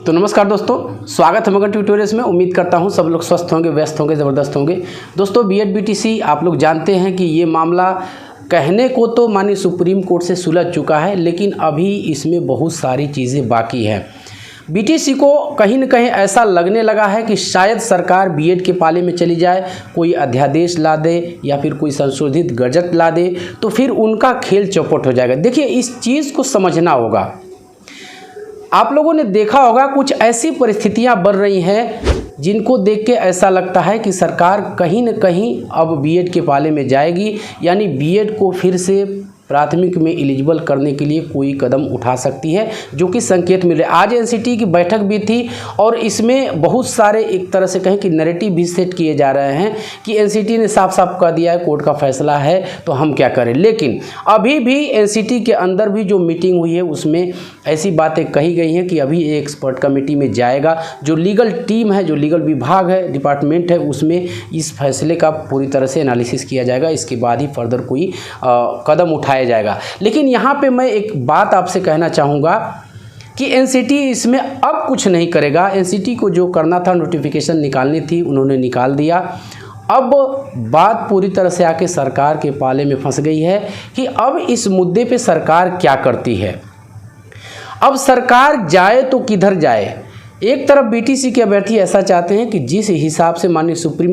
तो नमस्कार दोस्तों, स्वागत है मगन ट्यूटोरियल्स में। उम्मीद करता हूं सब लोग स्वस्थ होंगे, व्यस्त होंगे, ज़बरदस्त होंगे। दोस्तों बीएड बीटीसी आप लोग जानते हैं कि ये मामला कहने को तो माननीय सुप्रीम कोर्ट से सुलझ चुका है, लेकिन अभी इसमें बहुत सारी चीज़ें बाकी हैं। बीटीसी को कहीं न कहीं ऐसा लगने लगा है कि शायद सरकार बीएड के पाले में चली जाए, कोई अध्यादेश ला दे या फिर कोई संशोधित गजट ला दे तो फिर उनका खेल चौपट हो जाएगा। देखिए, इस चीज़ को समझना होगा। आप लोगों ने देखा होगा कुछ ऐसी परिस्थितियां बन रही हैं जिनको देख के ऐसा लगता है कि सरकार कहीं न कहीं अब बीएड के पाले में जाएगी, यानी बीएड को फिर से प्राथमिक में एलिजिबल करने के लिए कोई कदम उठा सकती है, जो कि संकेत मिल रहे। आज एनसीटी की बैठक भी थी और इसमें बहुत सारे एक तरह से कहें कि नैरेटिव भी सेट किए जा रहे हैं कि एनसीटी ने साफ साफ कह दिया है कोर्ट का फैसला है तो हम क्या करें। लेकिन अभी भी एनसीटी के अंदर भी जो मीटिंग हुई है उसमें ऐसी बातें कही गई हैं कि अभी एक एक्सपर्ट कमेटी में जाएगा, जो लीगल टीम है, जो लीगल विभाग है, डिपार्टमेंट है, उसमें इस फैसले का पूरी तरह से एनालिसिस किया जाएगा। इसके बाद ही फर्दर कोई कदम उठाया जाएगा। लेकिन यहाँ पे मैं एक बात आपसे कहना चाहूँगा कि एनसीटी इसमें अब कुछ नहीं करेगा। एनसीटी को जो करना था, नोटिफिकेशन निकालनी थी, उन्होंने निकाल दिया। अब बात पूरी तरह से आके सरकार के पाले में फंस गई है कि अब इस मुद्दे पे सरकार क्या करती है। अब सरकार जाए तो किधर जाए। एक तरफ बीटीसी के अभ्यर्थी ऐसा चाहते हैं कि जिस हिसाब से माननीय सुप्रीम,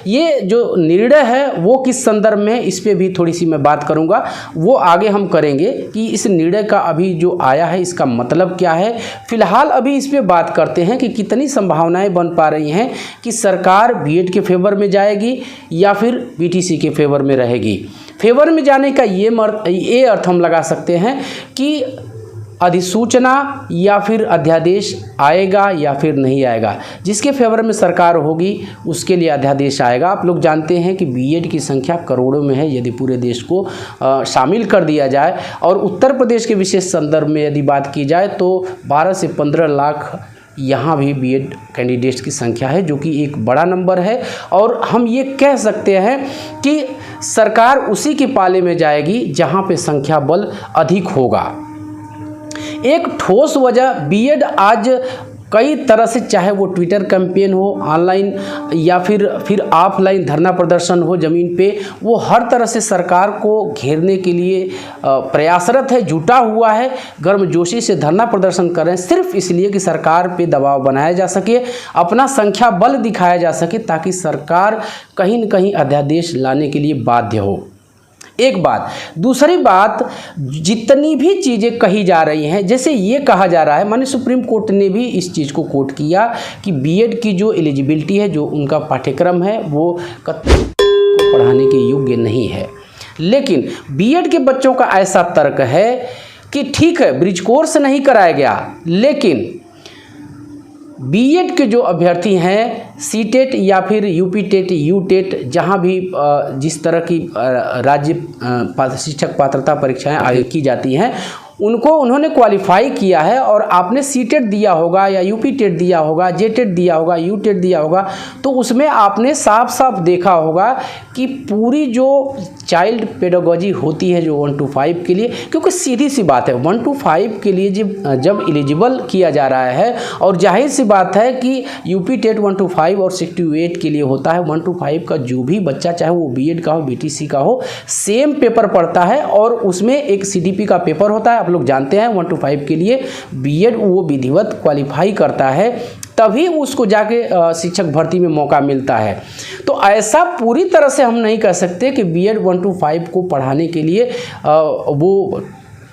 ये जो निर्णय है वो किस संदर्भ में है, इस पे भी थोड़ी सी मैं बात करूंगा, वो आगे हम करेंगे कि इस निर्णय का अभी जो आया है इसका मतलब क्या है। फिलहाल अभी इस पे बात करते हैं कि कितनी संभावनाएं बन पा रही हैं कि सरकार बीएड के फेवर में जाएगी या फिर बीटीसी के फेवर में रहेगी। फेवर में जाने का ये अर्थ हम लगा सकते हैं कि अधिसूचना या फिर अध्यादेश आएगा या फिर नहीं आएगा। जिसके फेवर में सरकार होगी उसके लिए अध्यादेश आएगा। आप लोग जानते हैं कि बीएड की संख्या करोड़ों में है यदि पूरे देश को शामिल कर दिया जाए, और उत्तर प्रदेश के विशेष संदर्भ में यदि बात की जाए तो 12 से 15 लाख यहाँ भी बीएड कैंडिडेट्स की संख्या है, जो कि एक बड़ा नंबर है। और हम ये कह सकते हैं कि सरकार उसी के पाले में जाएगी जहाँ पे संख्या बल अधिक होगा। एक ठोस वजह बीएड आज कई तरह से, चाहे वो ट्विटर कैंपेन हो, ऑनलाइन या फिर ऑफलाइन धरना प्रदर्शन हो ज़मीन पे, वो हर तरह से सरकार को घेरने के लिए प्रयासरत है, जुटा हुआ है, गर्मजोशी से धरना प्रदर्शन कर रहे हैं, सिर्फ इसलिए कि सरकार पे दबाव बनाया जा सके, अपना संख्या बल दिखाया जा सके, ताकि सरकार कहीं न कहीं अध्यादेश लाने के लिए बाध्य हो। एक बात। दूसरी बात, जितनी भी चीज़ें कही जा रही हैं, जैसे ये कहा जा रहा है, माननीय सुप्रीम कोर्ट ने भी इस चीज़ को कोट किया कि बीएड की जो एलिजिबिलिटी है, जो उनका पाठ्यक्रम है, वो कतई को पढ़ाने के योग्य नहीं है। लेकिन बीएड के बच्चों का ऐसा तर्क है कि ठीक है, ब्रिज कोर्स नहीं कराया गया, लेकिन बीएड के जो अभ्यर्थी हैं, सीटेट या फिर यूपी टेट, यू टेट, जहाँ भी जिस तरह की राज्य शिक्षक पात्रता परीक्षाएं आयोजित की जाती हैं, उनको उन्होंने क्वालिफाई किया है, और आपने सीटेट दिया होगा या यूपी टेट दिया होगा, जेटेट दिया होगा, यू टेट दिया होगा, तो उसमें आपने साफ साफ देखा होगा कि पूरी जो चाइल्ड पेडागोजी होती है जो 1 to 5 के लिए, क्योंकि सीधी सी बात है 1 to 5 के लिए जब एलिजिबल किया जा रहा है, और जाहिर सी बात है कि यूपी टेट 1 to 5 और 6 to 8 के लिए होता है। 1 to 5 का जो भी बच्चा, चाहे वो बीएड का हो, बीटीसी का हो, सेम पेपर पढ़ता है, और उसमें एक सीडीपी का पेपर होता है। आप लोग जानते हैं 1 to 5 के लिए बीएड वो विधिवत क्वालिफाई करता है, तभी उसको जाके शिक्षक भर्ती में मौका मिलता है। तो ऐसा पूरी तरह से हम नहीं कह सकते कि बीएड 1 to 5 को पढ़ाने के लिए वो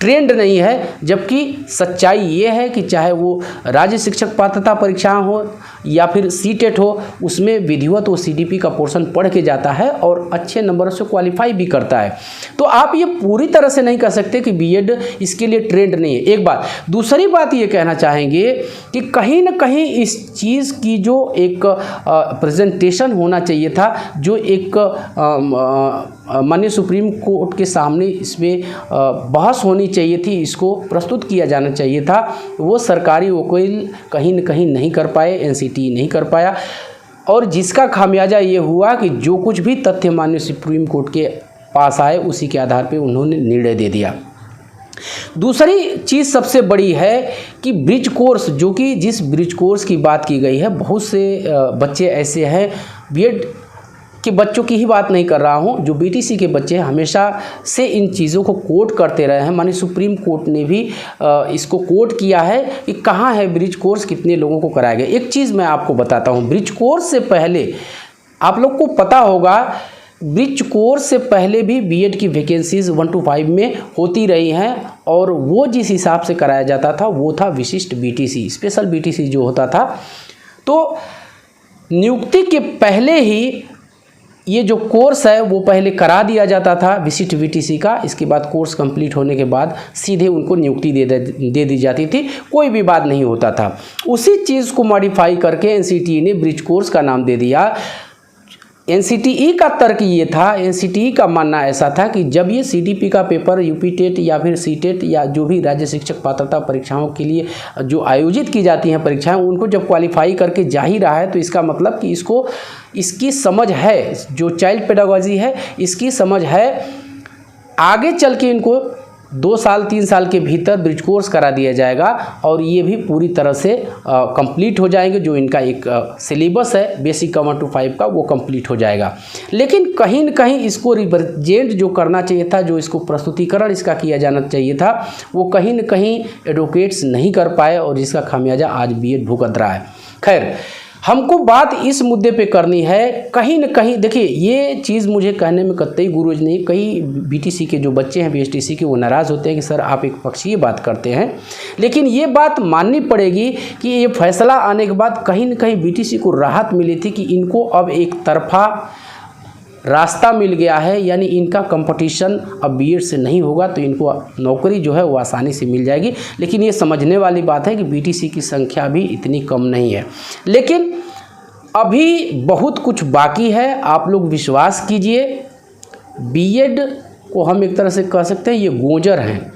ट्रेंड नहीं है, जबकि सच्चाई ये है कि चाहे वो राज्य शिक्षक पात्रता परीक्षा हो या फिर सीटेट हो, उसमें विधिवत वो सीडीपी का पोर्शन पढ़ के जाता है और अच्छे नंबर से क्वालिफाई भी करता है। तो आप ये पूरी तरह से नहीं कह सकते कि बीएड इसके लिए ट्रेंड नहीं है। एक बात। दूसरी बात ये कहना चाहेंगे कि कहीं ना कहीं इस चीज़ की जो एक प्रेजेंटेशन होना चाहिए था, जो एक माननीय सुप्रीम कोर्ट के सामने इसमें बहस होनी चाहिए थी, इसको प्रस्तुत किया जाना चाहिए था, वो सरकारी वकील कहीं न कहीं नहीं कर पाए, एनसीटी नहीं कर पाया, और जिसका खामियाजा ये हुआ कि जो कुछ भी तथ्य माननीय सुप्रीम कोर्ट के पास आए उसी के आधार पे उन्होंने निर्णय दे दिया। दूसरी चीज़ सबसे बड़ी है कि ब्रिज कोर्स, जो कि जिस ब्रिज कोर्स की बात की गई है, बहुत से बच्चे ऐसे हैं, बीएड के बच्चों की ही बात नहीं कर रहा हूं, जो बीटीसी के बच्चे हमेशा से इन चीज़ों को कोट करते रहे हैं। माननीय सुप्रीम कोर्ट ने भी इसको कोट किया है कि कहाँ है ब्रिज कोर्स, कितने लोगों को कराया गया। एक चीज़ मैं आपको बताता हूँ, ब्रिज कोर्स से पहले आप लोग को पता होगा, ब्रिज कोर्स से पहले भी बीएड की वैकेंसीज 1 to 5 में होती रही हैं, और वो जिस हिसाब से कराया जाता था वो था विशिष्ट बीटीसी, स्पेशल बीटीसी जो होता था। तो नियुक्ति के पहले ही ये जो कोर्स है वो पहले करा दिया जाता था विशिष्ट बीटीसी का। इसके बाद कोर्स कंप्लीट होने के बाद सीधे उनको नियुक्ति दे दी जाती थी, कोई विवाद नहीं होता था। उसी चीज़ को मॉडिफाई करके एनसीटीई ने ब्रिज कोर्स का नाम दे दिया। एनसीटीई का तर्क ये था, एनसीटीई का मानना ऐसा था कि जब ये सीटीपी का पेपर, यूपी टेट या फिर सीटेट या जो भी राज्य शिक्षक पात्रता परीक्षाओं के लिए जो आयोजित की जाती हैं परीक्षाएं, उनको जब क्वालिफाई करके जा ही रहा है तो इसका मतलब कि इसको इसकी समझ है, जो चाइल्ड पेडागोजी है इसकी समझ है, आगे चल के इनको 2 साल 3 साल के भीतर ब्रिज कोर्स करा दिया जाएगा और ये भी पूरी तरह से कंप्लीट हो जाएंगे। जो इनका एक सिलेबस है बेसिक का 1 to 5 का, वो कंप्लीट हो जाएगा। लेकिन कहीं न कहीं इसको रिप्रेजेंट जो करना चाहिए था, जो इसको प्रस्तुतिकरण इसका किया जाना चाहिए था, वो कहीं न कहीं एडवोकेट्स नहीं कर पाए और जिसका खामियाजा आज बीएड भुगत रहा है। खैर, हमको बात इस मुद्दे पे करनी है, कहीं न कहीं देखिए ये चीज़ मुझे कहने में कतई गुरूज नहीं, कई बीटीसी के जो बच्चे हैं बीएसटीसी के, वो नाराज़ होते हैं कि सर आप एक पक्षीय बात करते हैं। लेकिन ये बात माननी पड़ेगी कि ये फैसला आने के बाद कहीं न कहीं बीटीसी को राहत मिली थी कि इनको अब एक तरफा रास्ता मिल गया है, यानी इनका कंपटीशन अब बीएड से नहीं होगा, तो इनको नौकरी जो है वो आसानी से मिल जाएगी। लेकिन ये समझने वाली बात है कि बीटीसी की संख्या भी इतनी कम नहीं है, लेकिन अभी बहुत कुछ बाकी है। आप लोग विश्वास कीजिए, बीएड को हम एक तरह से कह सकते हैं ये गोंजर हैं,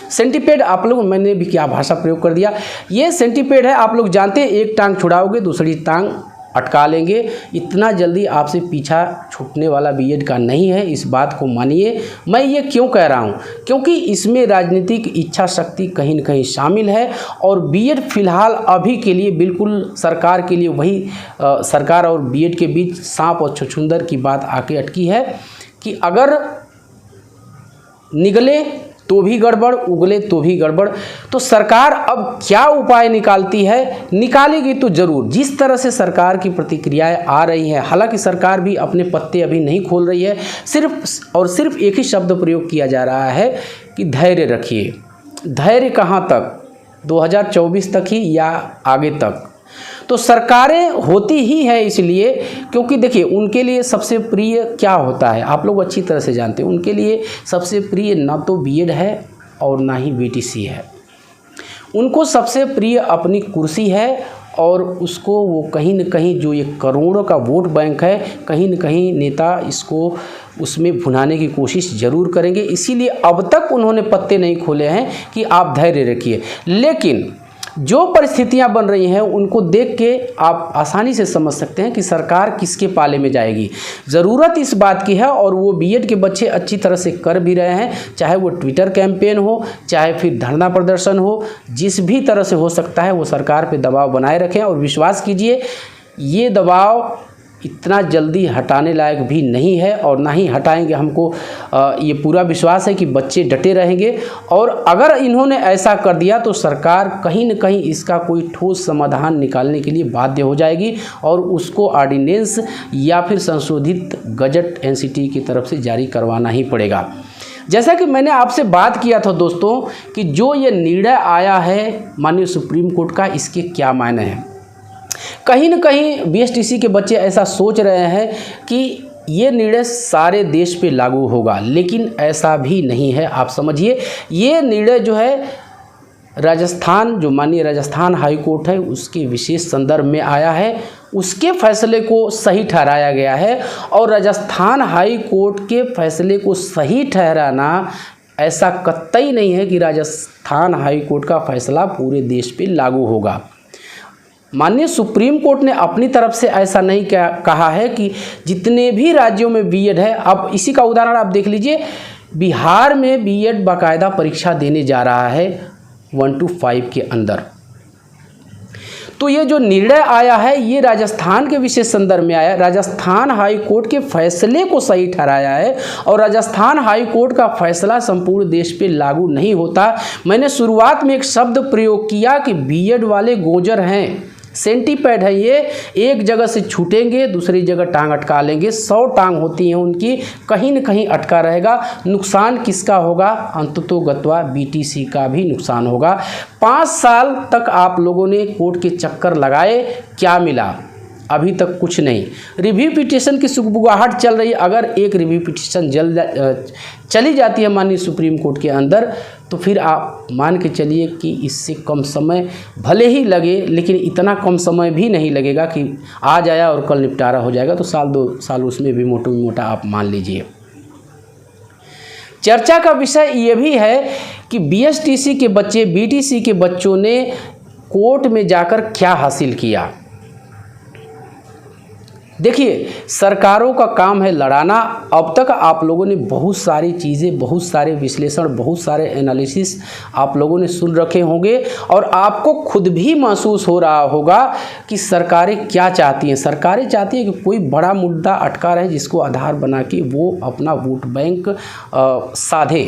सेंटीपेड। आप लोग, मैंने भी क्या भाषा प्रयोग कर दिया, ये सेंटीपेड है। आप लोग जानते हैं एक टांग छुड़ाओगे दूसरी टांग अटका लेंगे, इतना जल्दी आपसे पीछा छूटने वाला बीएड का नहीं है, इस बात को मानिए। मैं ये क्यों कह रहा हूँ, क्योंकि इसमें राजनीतिक इच्छा शक्ति कहीं न कहीं शामिल है और बीएड फिलहाल अभी के लिए बिल्कुल सरकार के लिए वही सरकार और बीएड के बीच सांप और छुछुंदर की बात आके अटकी है कि अगर निगले तो भी गड़बड़, उगले तो भी गड़बड़। तो सरकार अब क्या उपाय निकालती है, निकालेगी तो ज़रूर। जिस तरह से सरकार की प्रतिक्रियाएं आ रही हैं, हालांकि सरकार भी अपने पत्ते अभी नहीं खोल रही है, सिर्फ और सिर्फ एक ही शब्द प्रयोग किया जा रहा है कि धैर्य रखिए। धैर्य कहाँ तक, 2024 तक ही या आगे तक? तो सरकारें होती ही है इसलिए क्योंकि देखिए उनके लिए सबसे प्रिय क्या होता है, आप लोग अच्छी तरह से जानते हैं। उनके लिए सबसे प्रिय ना तो बीएड है और ना ही बीटीसी है। उनको सबसे प्रिय अपनी कुर्सी है और उसको वो कहीं न कहीं जो ये करोड़ों का वोट बैंक है, कहीं न कहीं नेता इसको उसमें भुनाने की कोशिश ज़रूर करेंगे। इसीलिए अब तक उन्होंने पत्ते नहीं खोले हैं कि आप धैर्य रखिए। लेकिन जो परिस्थितियां बन रही हैं उनको देख के आप आसानी से समझ सकते हैं कि सरकार किसके पाले में जाएगी। ज़रूरत इस बात की है और वो बीएड के बच्चे अच्छी तरह से कर भी रहे हैं, चाहे वो ट्विटर कैंपेन हो, चाहे फिर धरना प्रदर्शन हो, जिस भी तरह से हो सकता है वो सरकार पे दबाव बनाए रखें। और विश्वास कीजिए ये दबाव इतना जल्दी हटाने लायक भी नहीं है और ना ही हटाएंगे। हमको ये पूरा विश्वास है कि बच्चे डटे रहेंगे और अगर इन्होंने ऐसा कर दिया तो सरकार कहीं न कहीं इसका कोई ठोस समाधान निकालने के लिए बाध्य हो जाएगी और उसको ऑर्डिनेंस या फिर संशोधित गजट एनसीटी की तरफ से जारी करवाना ही पड़ेगा। जैसा कि मैंने आपसे बात किया था दोस्तों कि जो ये निर्णय आया है माननीय सुप्रीम कोर्ट का, इसके क्या मायने हैं। कहीं न कहीं बीएसटीसी के बच्चे ऐसा सोच रहे हैं कि ये निर्णय सारे देश पे लागू होगा, लेकिन ऐसा भी नहीं है। आप समझिए ये निर्णय जो है राजस्थान, जो माननीय राजस्थान हाई कोर्ट है उसके विशेष संदर्भ में आया है, उसके फैसले को सही ठहराया गया है। और राजस्थान हाई कोर्ट के फैसले को सही ठहराना ऐसा कतई नहीं है कि राजस्थान हाई कोर्ट का फैसला पूरे देश पे लागू होगा। माननीय सुप्रीम कोर्ट ने अपनी तरफ से ऐसा नहीं कहा है कि जितने भी राज्यों में बीएड है, अब इसी का उदाहरण आप देख लीजिए बिहार में बीएड बाकायदा परीक्षा देने जा रहा है 1 to 5 के अंदर। तो ये जो निर्णय आया है ये राजस्थान के विशेष संदर्भ में आया। राजस्थान हाई कोर्ट के फैसले को सही ठहराया है और राजस्थान हाई कोर्ट का फैसला संपूर्ण देश पे लागू नहीं होता। मैंने शुरुआत में एक शब्द प्रयोग किया कि बीएड वाले गोजर हैं, सेंटीपैड है, ये एक जगह से छूटेंगे दूसरी जगह टांग अटका लेंगे। 100 टांग होती हैं उनकी, कहीं न कहीं अटका रहेगा। नुकसान किसका होगा? अंततोगत्वा बीटीसी का भी नुकसान होगा। 5 साल तक आप लोगों ने कोर्ट के चक्कर लगाए, क्या मिला? अभी तक कुछ नहीं। रिव्यू पिटीशन की सुगबुगाहट चल रही है। अगर एक रिव्यू पिटीशन चली जाती है माननीय सुप्रीम कोर्ट के अंदर, तो फिर आप मान के चलिए कि इससे कम समय भले ही लगे, लेकिन इतना कम समय भी नहीं लगेगा कि आज आया और कल निपटारा हो जाएगा। तो 1-2 साल उसमें भी मोटा आप मान लीजिए। चर्चा का विषय ये भी है कि बीएसटीसी के बच्चे, बीटीसी के बच्चों ने कोर्ट में जाकर क्या हासिल किया। देखिए, सरकारों का काम है लड़ाना। अब तक आप लोगों ने बहुत सारी चीज़ें, बहुत सारे विश्लेषण, बहुत सारे एनालिसिस आप लोगों ने सुन रखे होंगे और आपको खुद भी महसूस हो रहा होगा कि सरकारें क्या चाहती हैं। सरकारें चाहती हैं कि कोई बड़ा मुद्दा अटका रहे जिसको आधार बना के वो अपना वोट बैंक साधे।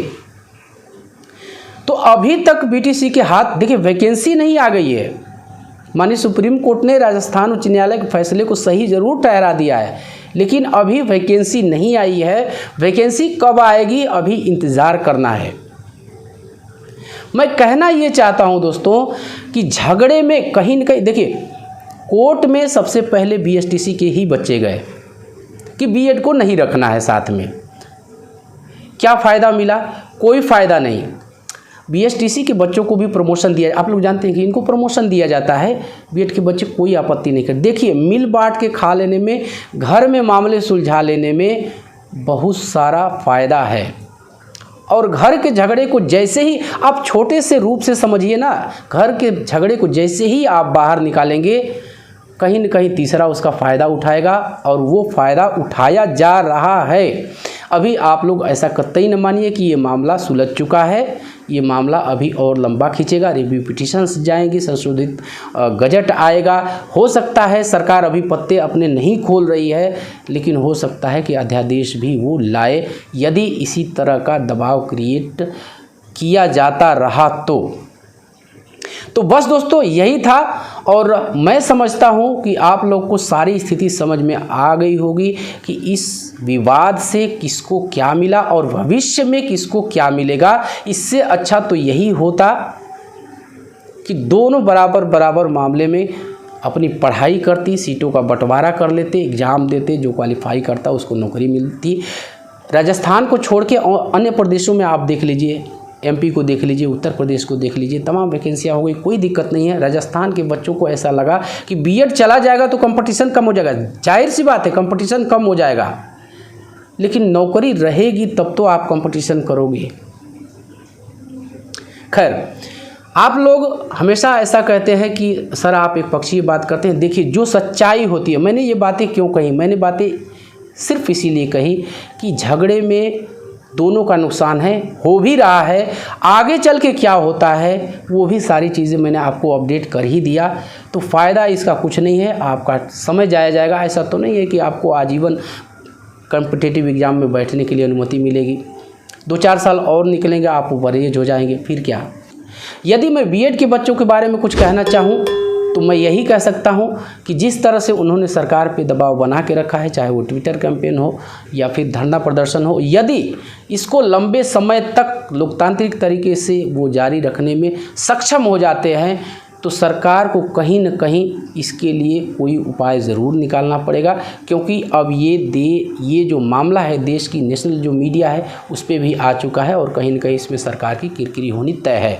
तो अभी तक बीटीसी के हाथ, देखिए वैकेंसी नहीं आ गई है। माननीय सुप्रीम कोर्ट ने राजस्थान उच्च न्यायालय के फैसले को सही जरूर ठहरा दिया है, लेकिन अभी वैकेंसी नहीं आई है। वैकेंसी कब आएगी अभी इंतज़ार करना है। मैं कहना ये चाहता हूँ दोस्तों कि झगड़े में कहीं न कहीं, देखिए कोर्ट में सबसे पहले बीएसटीसी के ही बच्चे गए कि बीएड को नहीं रखना है साथ में। क्या फ़ायदा मिला? कोई फ़ायदा नहीं। बीएसटीसी के बच्चों को भी प्रमोशन दिया, आप लोग जानते हैं कि इनको प्रमोशन दिया जाता है। बीएड के बच्चे कोई आपत्ति नहीं करते। देखिए, मिल बांट के खा लेने में, घर में मामले सुलझा लेने में बहुत सारा फ़ायदा है। और घर के झगड़े को जैसे ही आप छोटे से रूप से समझिए ना, घर के झगड़े को जैसे ही आप बाहर निकालेंगे, कहीं न कहीं तीसरा उसका फ़ायदा उठाएगा और वो फ़ायदा उठाया जा रहा है। अभी आप लोग ऐसा कतई न मानिए कि ये मामला सुलझ चुका है। ये मामला अभी और लंबा खींचेगा, रिव्यू पिटीशंस जाएंगी, संशोधित गजट आएगा। हो सकता है सरकार अभी पत्ते अपने नहीं खोल रही है, लेकिन हो सकता है कि अध्यादेश भी वो लाए यदि इसी तरह का दबाव क्रिएट किया जाता रहा तो बस दोस्तों यही था। और मैं समझता हूँ कि आप लोग को सारी स्थिति समझ में आ गई होगी कि इस विवाद से किसको क्या मिला और भविष्य में किसको क्या मिलेगा। इससे अच्छा तो यही होता कि दोनों बराबर मामले में अपनी पढ़ाई करती, सीटों का बंटवारा कर लेते, एग्ज़ाम देते, जो क्वालिफाई करता उसको नौकरी मिलती। राजस्थान को छोड़ के अन्य प्रदेशों में आप देख लीजिए, एमपी को देख लीजिए, उत्तर प्रदेश को देख लीजिए, तमाम वैकेंसियाँ हो गई, कोई दिक्कत नहीं है। राजस्थान के बच्चों को ऐसा लगा कि बीएड चला जाएगा तो कंपटीशन कम हो जाएगा। जाहिर सी बात है, कंपटीशन कम हो जाएगा, लेकिन नौकरी रहेगी तब तो आप कंपटीशन करोगे। खैर, आप लोग हमेशा ऐसा कहते हैं कि सर आप एक पक्षीय बात करते हैं। देखिए, जो सच्चाई होती है, मैंने ये बातें क्यों कही, मैंने बातें सिर्फ इसीलिए कही कि झगड़े में दोनों का नुकसान है, हो भी रहा है। आगे चल के क्या होता है वो भी सारी चीज़ें मैंने आपको अपडेट कर ही दिया। तो फ़ायदा इसका कुछ नहीं है, आपका समय जाया जाएगा। ऐसा तो नहीं है कि आपको आजीवन कॉम्पिटिटिव एग्ज़ाम में बैठने के लिए अनुमति मिलेगी। 2-4 साल और निकलेंगे, आप ऊपर एज हो जाएंगे, फिर क्या। यदि मैं बीएड के बच्चों के बारे में कुछ कहना चाहूँ तो मैं यही कह सकता हूँ कि जिस तरह से उन्होंने सरकार पे दबाव बना के रखा है, चाहे वो ट्विटर कैंपेन हो या फिर धरना प्रदर्शन हो, यदि इसको लंबे समय तक लोकतांत्रिक तरीके से वो जारी रखने में सक्षम हो जाते हैं तो सरकार को कहीं न कहीं इसके लिए कोई उपाय ज़रूर निकालना पड़ेगा। क्योंकि अब ये जो मामला है देश की नेशनल जो मीडिया है उस पर भी आ चुका है और कहीं न कहीं इसमें सरकार की किरकिरी होनी तय है।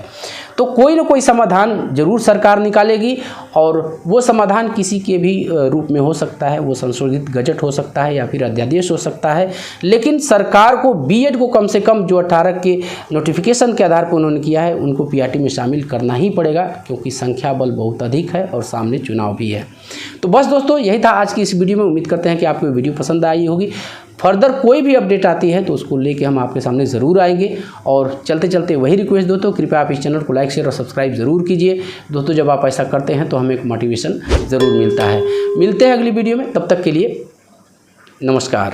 तो कोई ना कोई समाधान ज़रूर सरकार निकालेगी और वो समाधान किसी के भी रूप में हो सकता है, वो संशोधित गजट हो सकता है या फिर अध्यादेश हो सकता है। लेकिन सरकार को बीएड को कम से कम जो 18 के नोटिफिकेशन के आधार पर उन्होंने किया है उनको पीआरटी में शामिल करना ही पड़ेगा, क्योंकि संख्या बल बहुत अधिक है और सामने चुनाव भी है। तो बस दोस्तों यही था आज की इस वीडियो में। उम्मीद करते हैं कि आपको वीडियो पसंद आई होगी। फर्दर कोई भी अपडेट आती है तो उसको लेके हम आपके सामने ज़रूर आएंगे। और चलते चलते वही रिक्वेस्ट दोस्तों, कृपया आप इस चैनल को लाइक शेयर और सब्सक्राइब ज़रूर कीजिए दोस्तों। जब आप ऐसा करते हैं तो हमें एक मोटिवेशन ज़रूर मिलता है। मिलते हैं अगली वीडियो में, तब तक के लिए नमस्कार।